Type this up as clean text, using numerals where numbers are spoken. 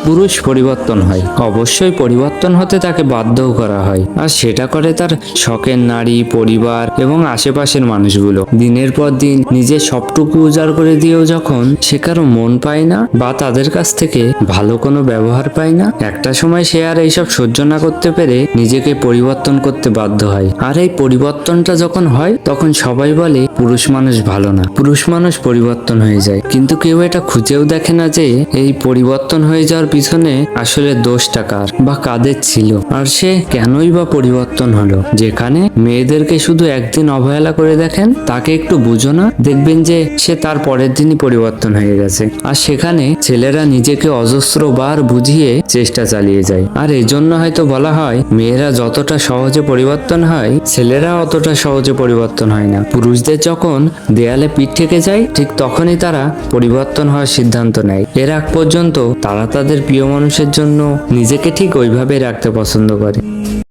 পুরুষ পরিবর্তন হয়, অবশ্যই পরিবর্তন হতে তাকে বাধ্যও করা হয়, আর সেটা করে তার শখের নারী, পরিবার এবং আশেপাশের মানুষগুলো। দিনের পর দিন নিজের সবটুকু উজাড় করে দিয়েও যখন সে কারো মন পায় না বা তাদের কাছ থেকে ভালো কোনো ব্যবহার পায় না, একটা সময় সে আর এইসব সহ্য না করতে পেরে নিজেকে পরিবর্তন করতে বাধ্য হয়। আর এই পরিবর্তনটা যখন হয় তখন সবাই বলে পুরুষ মানুষ ভালো না, পুরুষ মানুষ পরিবর্তন হয়ে যায়। কিন্তু কেউ এটা খুঁজেও দেখে না যে এই পরিবর্তন হয়ে যাওয়ার পিছনে আসলে দোষটা কার বা কাদের ছিল, আর সে কেনই বা পরিবর্তন হলো। যেখানে মেয়েদেরকে শুধু একদিন অবহেলা করে দেখেন, তাকে একটু বুঝো না, দেখবেন যে সে তার পরের দিনই পরিবর্তন হয়ে গেছে। আর সেখানে ছেলেরা নিজেকে অজস্র বার বুঝিয়ে চেষ্টা চালিয়ে যায়। আর এজন্য হয়তো বলা হয় মেয়েরা যতটা সহজে পরিবর্তন হয়, ছেলেরা অতটা সহজে পরিবর্তন হয় না। পুরুষদের যখন দেয়ালে পিঠ থেকে যায়, ঠিক তখনই তারা পরিবর্তন হওয়ার সিদ্ধান্ত নেয়। এর আগ পর্যন্ত তারা তাদের প্রিয় মানুষের জন্য নিজেকে ঠিক ওইভাবে রাখতে পছন্দ করে।